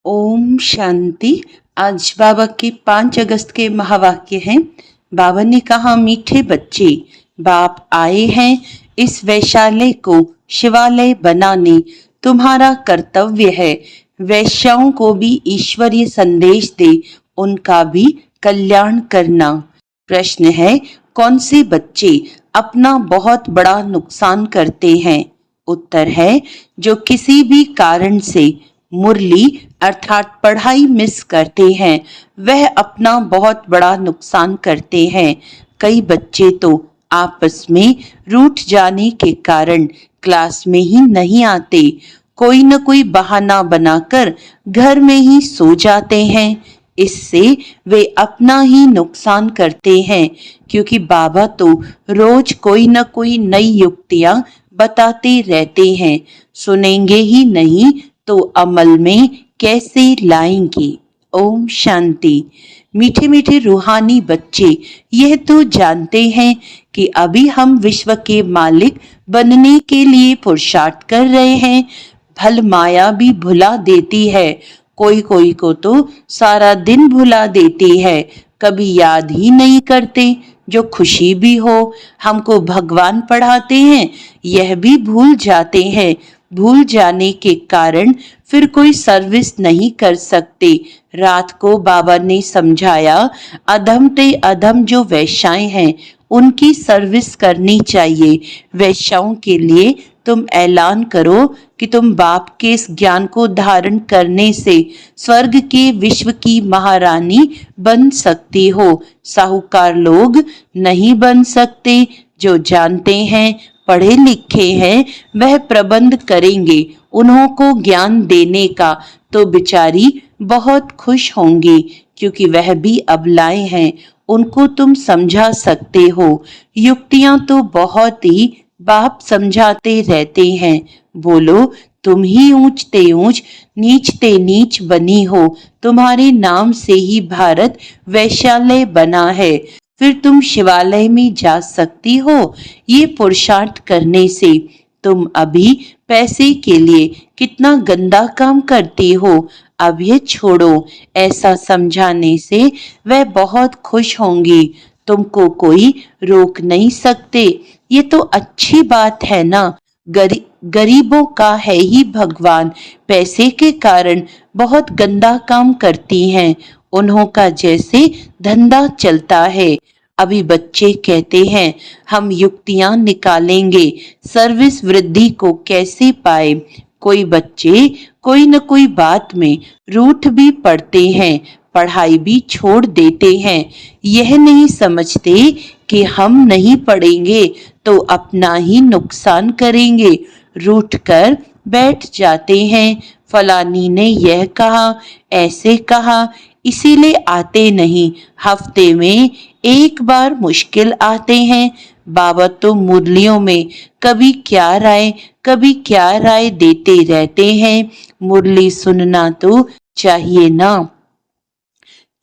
ओम शांति। आज बाबा के 5 अगस्त के महावाक्य हैं। बाबा ने कहा, मीठे बच्चे, बाप आए हैं इस वैशाल्य को शिवालय बनाने। तुम्हारा कर्तव्य है वैश्याओं को भी ईश्वरीय संदेश दे, उनका भी कल्याण करना। प्रश्न है, कौन से बच्चे अपना बहुत बड़ा नुकसान करते हैं? उत्तर है, जो किसी भी कारण से मुरली अर्थात पढ़ाई मिस करते हैं, वह अपना बहुत बड़ा नुकसान करते हैं। कई बच्चे तो आपस में रूठ जाने के कारण क्लास में ही नहीं आते, कोई न कोई बहाना बनाकर घर में ही सो जाते हैं। इससे वे अपना ही नुकसान करते हैं, क्योंकि बाबा तो रोज कोई न कोई नई युक्तियां बताते रहते हैं। सुनेंगे ही नहीं तो अमल में कैसे लाएंगे? ओम शांति। मीठे मीठे रूहानी बच्चे, यह तो जानते हैं कि अभी हम विश्व के मालिक बनने के लिए पुरुषार्थ कर रहे हैं। भल माया भी भुला देती है, कोई कोई को तो सारा दिन भुला देती है, कभी याद ही नहीं करते। जो खुशी भी हो, हमको भगवान पढ़ाते हैं, यह भी भूल जाते हैं। भूल जाने के कारण फिर कोई सर्विस नहीं कर सकते। रात को बाबा ने समझाया, अधम ते अधम जो वैश्याएं हैं उनकी सर्विस करनी चाहिए। वैश्याओं के लिए तुम ऐलान करो कि तुम बाप के इस ज्ञान को धारण करने से स्वर्ग के विश्व की महारानी बन सकती हो। साहूकार लोग नहीं बन सकते। जो जानते हैं, पढ़े लिखे हैं, वह प्रबंध करेंगे उन्हों को ज्ञान देने का, तो बेचारी बहुत खुश होंगी, क्योंकि वह भी अबलाएं हैं, उनको तुम समझा सकते हो। युक्तियां तो बहुत ही बाप समझाते रहते हैं। बोलो, तुम ही ऊंचते ऊंच नीचते नीच बनी हो, तुम्हारे नाम से ही भारत वैशाल्य बना है। फिर तुम शिवालय में जा सकती हो। ये पुरुषार्थ करने से तुम अभी पैसे के लिए कितना गंदा काम करती हो, अब ये छोड़ो। ऐसा समझाने से वह बहुत खुश होंगी, तुमको कोई रोक नहीं सकते। ये तो अच्छी बात है ना। गरीबों का है ही भगवान, पैसे के कारण बहुत गंदा काम करती हैं, उन्हों का जैसे धंधा चलता है। अभी बच्चे कहते हैं, हम युक्तियां निकालेंगे सर्विस वृद्धि को कैसे पाए। कोई बच्चे कोई न कोई बात में रूठ भी पड़ते हैं, पढ़ाई भी छोड़ देते हैं। यह नहीं समझते कि हम नहीं पढ़ेंगे तो अपना ही नुकसान करेंगे। रूठ कर बैठ जाते हैं, फलानी ने यह कहा, ऐसे कहा, इसीलिए आते नहीं। हफ्ते में एक बार मुश्किल आते हैं। बाबा तो मुरलियों में कभी क्या राय देते रहते हैं। मुरली सुनना तो चाहिए ना।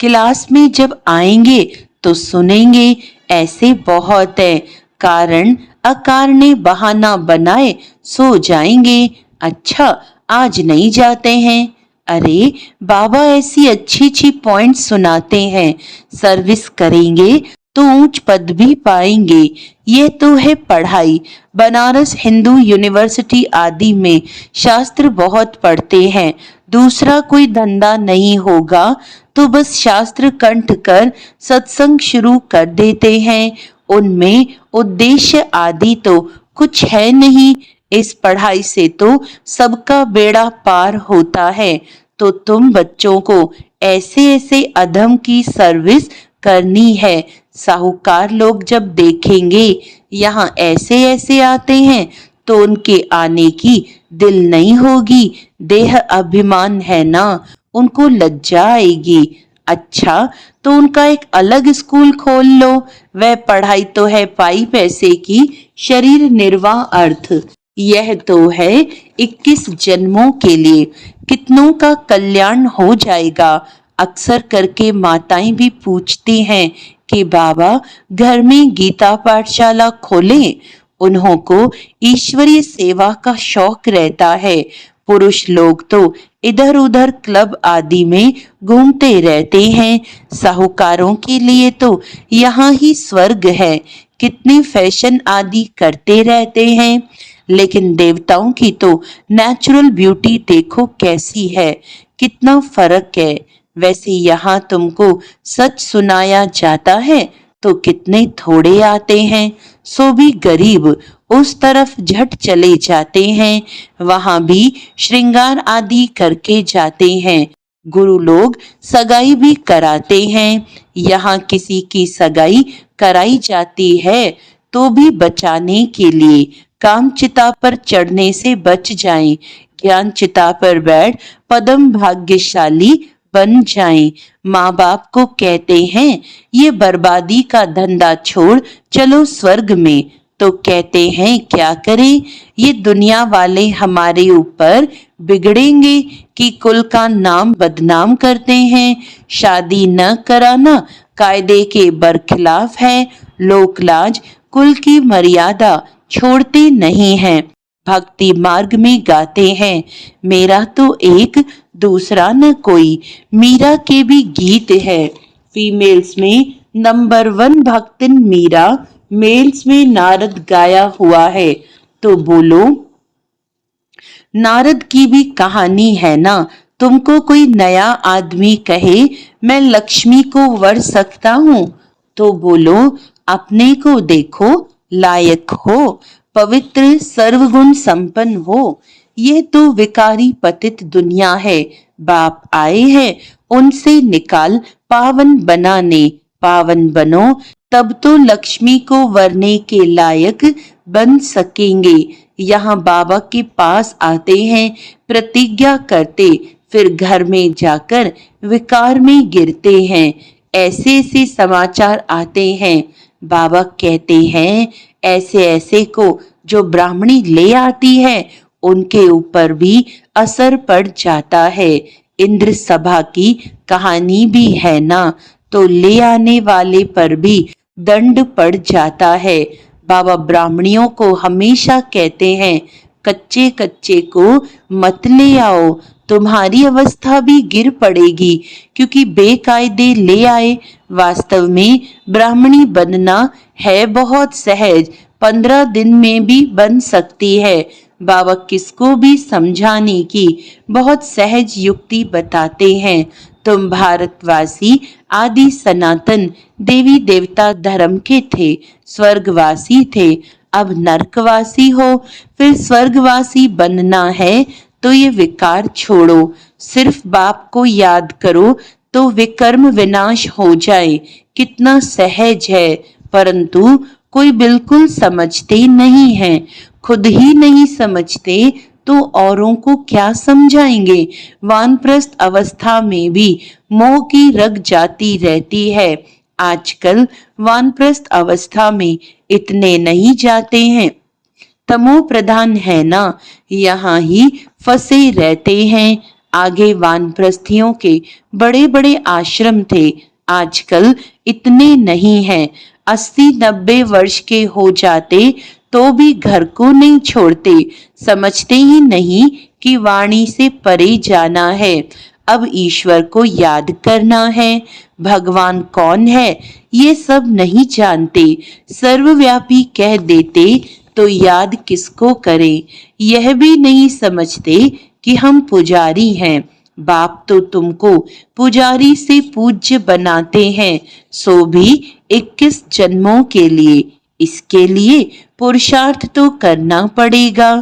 क्लास में जब आएंगे तो सुनेंगे, ऐसे बहुत है। कारण अकारणे बहाना बनाए सो जाएंगे। अच्छा, आज नहीं जाते हैं। अरे, बाबा ऐसी अच्छी अच्छी पॉइंट सुनाते हैं, सर्विस करेंगे तो ऊंच पद भी पाएंगे। ये तो है पढ़ाई। बनारस हिंदू यूनिवर्सिटी आदि में शास्त्र बहुत पढ़ते हैं, दूसरा कोई धंधा नहीं होगा तो बस शास्त्र कंठ कर सत्संग शुरू कर देते हैं। उनमें उद्देश्य आदि तो कुछ है नहीं। इस पढ़ाई से तो सबका बेड़ा पार होता है। तो तुम बच्चों को ऐसे ऐसे अधम की सर्विस करनी है। साहूकार लोग जब देखेंगे यहाँ ऐसे ऐसे आते हैं तो उनके आने की दिल नहीं होगी। देह अभिमान है ना, उनको लज्जा आएगी। अच्छा, तो उनका एक अलग स्कूल खोल लो। वह पढ़ाई तो है पाई पैसे की, शरीर निर्वाह अर्थ। यह तो है 21 जन्मों के लिए, कितनों का कल्याण हो जाएगा। अक्सर करके माताएं भी पूछती हैं कि बाबा घर में गीता पाठशाला खोलें। उन्हों को ईश्वरीय सेवा का शौक रहता है। पुरुष लोग तो इधर उधर क्लब आदि में घूमते रहते हैं। साहूकारों के लिए तो यहाँ ही स्वर्ग है, कितने फैशन आदि करते रहते हैं। लेकिन देवताओं की तो नेचुरल ब्यूटी देखो कैसी है, कितना फर्क है। वैसे यहाँ तुमको सच सुनाया जाता है तो कितने थोड़े आते हैं, सो भी गरीब उस तरफ झट चले जाते हैं, वहां भी श्रृंगार आदि करके जाते हैं। गुरु लोग सगाई भी कराते हैं। यहाँ किसी की सगाई कराई जाती है तो भी बचाने के लिए काम चिता पर चढ़ने से बच जाएं, ज्ञान चिता पर बैठ पदम भाग्यशाली बन जाएं। माँ बाप को कहते हैं ये बर्बादी का धंधा छोड़ चलो स्वर्ग में, तो कहते हैं क्या करें, ये दुनिया वाले हमारे ऊपर बिगड़ेंगे कि कुल का नाम बदनाम करते हैं। शादी न कराना कायदे के बरखिलाफ है। लोक लाज कुल की मर्यादा छोड़ते नहीं हैं। भक्ति मार्ग में गाते हैं मेरा तो एक दूसरा न कोई। मीरा के भी गीत है। फीमेल्स में नंबर 1 भक्तिन मीरा, मेल्स में नारद गाया हुआ है। तो बोलो, नारद की भी कहानी है ना। तुमको कोई नया आदमी कहे मैं लक्ष्मी को वर सकता हूँ, तो बोलो अपने को देखो, लायक हो, पवित्र सर्वगुण संपन्न हो। ये तो विकारी पतित दुनिया है। बाप आए हैं उनसे निकाल पावन बनाने। पावन बनो तब तो लक्ष्मी को वरने के लायक बन सकेंगे। यहाँ बाबा के पास आते हैं, प्रतिज्ञा करते, फिर घर में जाकर विकार में गिरते हैं। ऐसे ऐसे समाचार आते हैं। बाबा कहते हैं ऐसे ऐसे को जो ब्राह्मणी ले आती है उनके ऊपर भी असर पड़ जाता है। इंद्र सभा की कहानी भी है ना, तो ले आने वाले पर भी दंड पड़ जाता है। बाबा ब्राह्मणियों को हमेशा कहते हैं कच्चे कच्चे को मत ले आओ, तुम्हारी अवस्था भी गिर पड़ेगी, क्योंकि बेकायदे ले आए। वास्तव में ब्राह्मणी बनना है बहुत सहज, 15 दिन में भी बन सकती है। बाबा किसको भी समझाने की बहुत सहज युक्ति बताते हैं। तुम भारतवासी आदि सनातन देवी देवता धर्म के थे, स्वर्गवासी थे, अब नरकवासी हो। फिर स्वर्गवासी बनना है तो ये विकार छोड़ो, सिर्फ बाप को याद करो तो विकर्म विनाश हो जाए। कितना सहज है, परंतु कोई बिल्कुल समझते नहीं है। खुद ही नहीं समझते तो औरों को क्या समझाएंगे। वानप्रस्थ अवस्था में भी मोह की रग जाती रहती है। आजकल वानप्रस्थ अवस्था में इतने नहीं जाते हैं, तमो प्रधान है ना, यहाँ ही फंसे रहते हैं। आगे वानप्रस्थियों के बड़े बड़े आश्रम थे, आजकल इतने नहीं हैं। 80-90 वर्ष के हो जाते तो भी घर को नहीं छोड़ते, समझते ही नहीं कि वाणी से परे जाना है। अब ईश्वर को याद करना है। भगवान कौन है ये सब नहीं जानते, सर्वव्यापी कह देते तो याद किसको करें। यह भी नहीं समझते कि हम पुजारी हैं। बाप तो तुमको पुजारी से पूज्य बनाते हैं, सो भी 21 जन्मों के लिए। इसके लिए पुरुषार्थ तो करना पड़ेगा।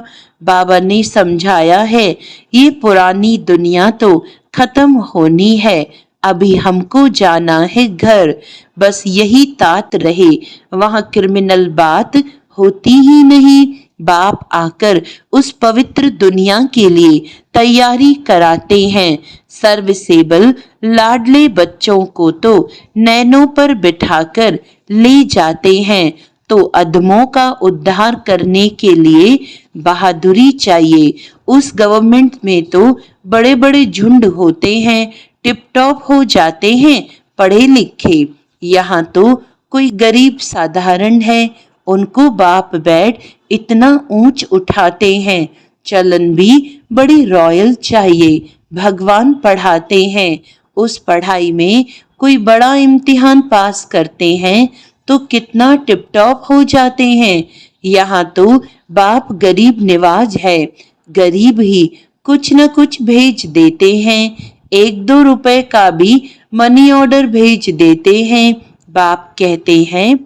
बाबा ने समझाया है ये पुरानी दुनिया तो खत्म होनी है, अभी हमको जाना है घर। बस यही तात रहे, वहां क्रिमिनल बात होती ही नहीं। बाप आकर उस पवित्र दुनिया के लिए तैयारी कराते हैं। सर्विसेबल लाडले बच्चों को तो नैनों पर बिठाकर ले जाते हैं, तो अधमों का उद्धार करने के लिए बहादुरी चाहिए। उस गवर्नमेंट में तो बड़े बड़े झुंड होते हैं, टिप टॉप हो जाते हैं पढ़े लिखे। यहाँ तो कोई गरीब साधारण है, उनको बाप बैठ इतना ऊंच उठाते हैं। चलन भी बड़ी रॉयल चाहिए, भगवान पढ़ाते हैं। उस पढ़ाई में कोई बड़ा इम्तिहान पास करते हैं तो कितना टिप टॉप हो जाते हैं। यहाँ तो बाप गरीब निवाज है, गरीब ही कुछ न कुछ भेज देते हैं। 1-2 रुपए का भी मनी ऑर्डर भेज देते हैं। बाप कहते हैं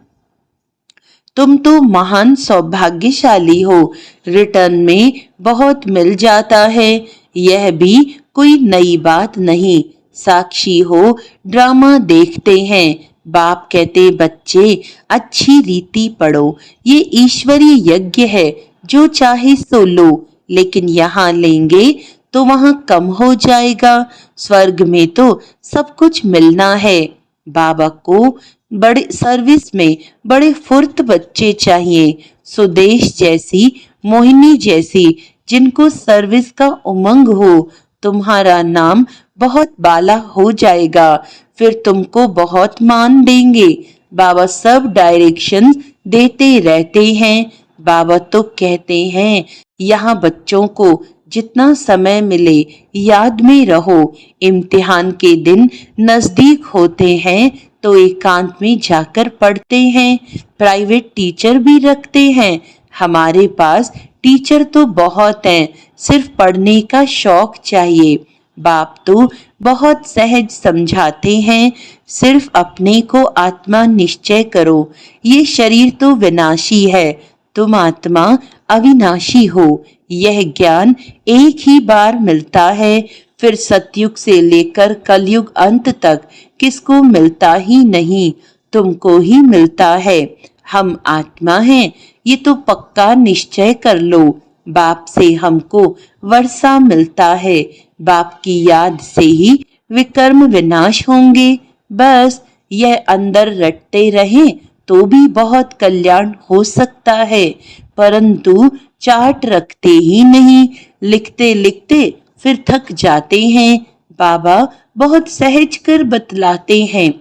तुम तो महान सौभाग्यशाली हो, रिटर्न में बहुत मिल जाता है। यह भी कोई नई बात नहीं, साक्षी हो, ड्रामा देखते हैं। बाप कहते बच्चे अच्छी रीति पढ़ो, ये ईश्वरीय यज्ञ है, जो चाहे सो लो, लेकिन यहाँ लेंगे तो वहाँ कम हो जाएगा। स्वर्ग में तो सब कुछ मिलना है। बाबा को बड़े सर्विस में बड़े फुर्त बच्चे चाहिए, सुदेश जैसी, मोहिनी जैसी, जिनको सर्विस का उमंग हो। तुम्हारा नाम बहुत बाला हो जाएगा, फिर तुमको बहुत मान देंगे। बाबा सब डायरेक्शन देते रहते हैं। बाबा तो कहते हैं यहाँ बच्चों को जितना समय मिले याद में रहो। इम्तिहान के दिन नजदीक होते हैं तो एकांत में जाकर पढ़ते हैं। प्राइवेट टीचर भी रखते हैं। हमारे पास टीचर तो बहुत हैं, सिर्फ पढ़ने का शौक चाहिए। बाप तो बहुत सहज समझाते हैं, सिर्फ अपने को आत्मा निश्चय करो। ये शरीर तो विनाशी है, तुम आत्मा अविनाशी हो। यह ज्ञान एक ही बार मिलता है, फिर सतयुग से लेकर कलयुग अंत तक किसको मिलता ही नहीं, तुमको ही मिलता है। हम आत्मा हैं, ये तो पक्का निश्चय कर लो। बाप से हमको वर्षा मिलता है, बाप की याद से ही विकर्म विनाश होंगे। बस यह अंदर रटते रहें तो भी बहुत कल्याण हो सकता है, परंतु चार्ट रखते ही नहीं, लिखते लिखते फिर थक जाते हैं। बाबा बहुत सहज कर बतलाते हैं,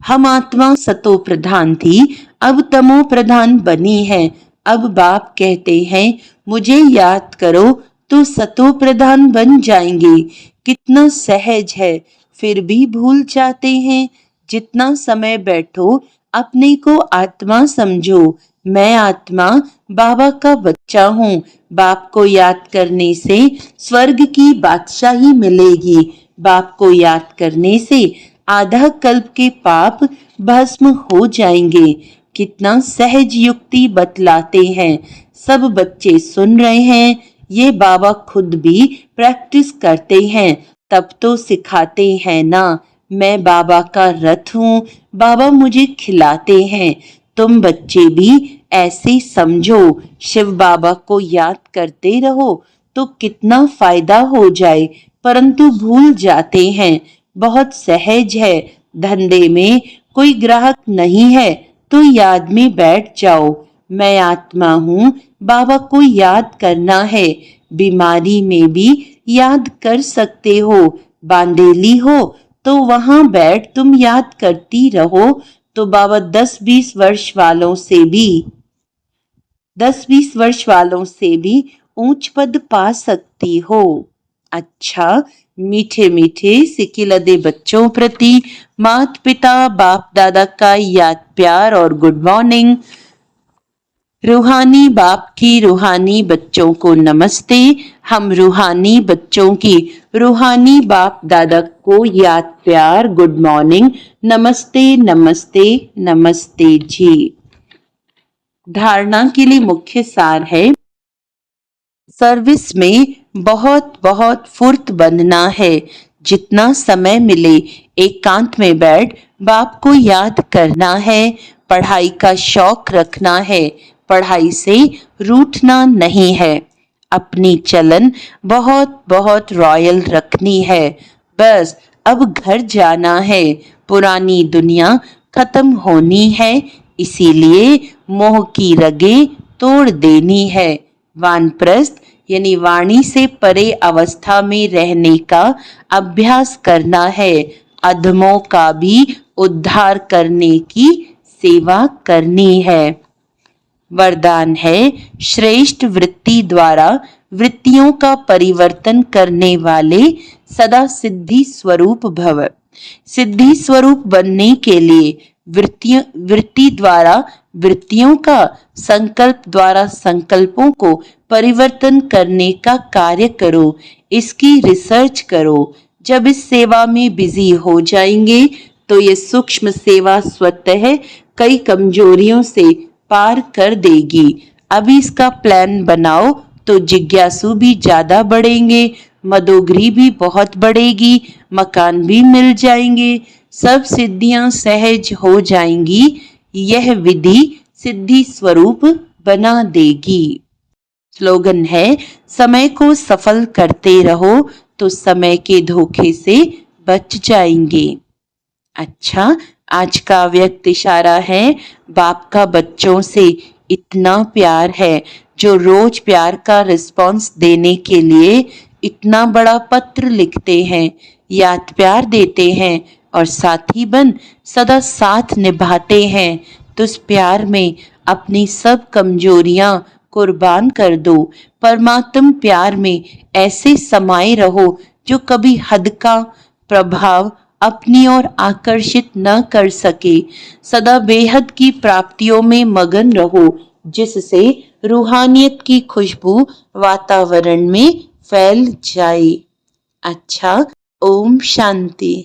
हम आत्मा सतो प्रधान थी, अब तमो प्रधान बनी है। अब बाप कहते हैं मुझे याद करो तो सतो प्रधान बन जाएंगे। कितना सहज है, फिर भी भूल जाते हैं। जितना समय बैठो अपने को आत्मा समझो। मैं आत्मा बाबा का बच्चा हूँ। बाप को याद करने से स्वर्ग की बादशाही मिलेगी। बाप को याद करने से आधा कल्प के पाप भस्म हो जाएंगे। कितना सहज युक्ति बतलाते हैं, सब बच्चे सुन रहे हैं। ये बाबा खुद भी प्रैक्टिस करते हैं, तब तो सिखाते हैं ना। मैं बाबा का रथ हूँ, बाबा मुझे खिलाते हैं। तुम बच्चे भी ऐसे समझो, शिव बाबा को याद करते रहो तो कितना फायदा हो जाए, परंतु भूल जाते हैं। बहुत सहज है, धंधे में कोई ग्राहक नहीं है तो याद में बैठ जाओ। मैं आत्मा हूँ, बाबा को याद करना है। बीमारी में भी याद कर सकते हो, बांदेली हो तो वहां बैठ तुम याद करती रहो तो बाबा 10-20 वर्ष वालों से भी ऊंच पद पा सकती हो। अच्छा, मीठे मीठे सिकिलदे बच्चों प्रति माता पिता बाप दादा का याद प्यार और गुड मॉर्निंग। रूहानी बाप की रूहानी बच्चों को नमस्ते। हम रूहानी बच्चों की रूहानी बाप दादा को याद प्यार गुड मॉर्निंग, नमस्ते नमस्ते नमस्ते जी। धारणा के लिए मुख्य सार है, सर्विस में बहुत बहुत फुर्त बनना है। जितना समय मिले एकांत में बैठ बाप को याद करना है। पढ़ाई का शौक रखना है, पढ़ाई से रूठना नहीं है। अपनी चलन बहुत बहुत रॉयल रखनी है। बस अब घर जाना है, पुरानी दुनिया खत्म होनी है, इसीलिए मोह की रगें तोड़ देनी है। वानप्रस्थ यानी वाणी से परे अवस्था में रहने का अभ्यास करना है। अधमों का भी उद्धार करने की सेवा करनी है। वरदान है, श्रेष्ठ वृत्ति द्वारा वृत्तियों का परिवर्तन करने वाले सदा सिद्धि स्वरूप भव। सिद्धि स्वरूप बनने के लिए वृत्ति द्वारा वृत्तियों का, संकल्प द्वारा संकल्पों को परिवर्तन करने का कार्य करो, इसकी रिसर्च करो। जब इस सेवा में बिजी हो जाएंगे तो ये सूक्ष्म सेवा स्वतः कई कमजोरियों से पार कर देगी। अभी इसका प्लान बनाओ तो जिज्ञासु भी ज्यादा बढ़ेंगे, मदोगरी भी बहुत बढ़ेगी, मकान भी मिल जाएंगे, सब सिद्धियां सहज हो जाएंगी। यह विधि सिद्धि स्वरूप बना देगी। स्लोगन है, समय को सफल करते रहो तो समय के धोखे से बच जाएंगे। अच्छा, आज का व्यक्त इशारा है, बाप का बच्चों से इतना प्यार है जो रोज प्यार का रिस्पॉन्स देने के लिए इतना बड़ा पत्र लिखते हैं, याद प्यार देते हैं और साथी बन सदा साथ निभाते हैं। तो उस प्यार में अपनी सब कमजोरियां कुर्बान कर दो। परमात्म प्यार में ऐसे समाये रहो जो कभी हद का प्रभाव अपनी ओर आकर्षित न कर सके। सदा बेहद की प्राप्तियों में मगन रहो, जिससे रूहानियत की खुशबू वातावरण में फैल जाए। अच्छा, ओम शांति।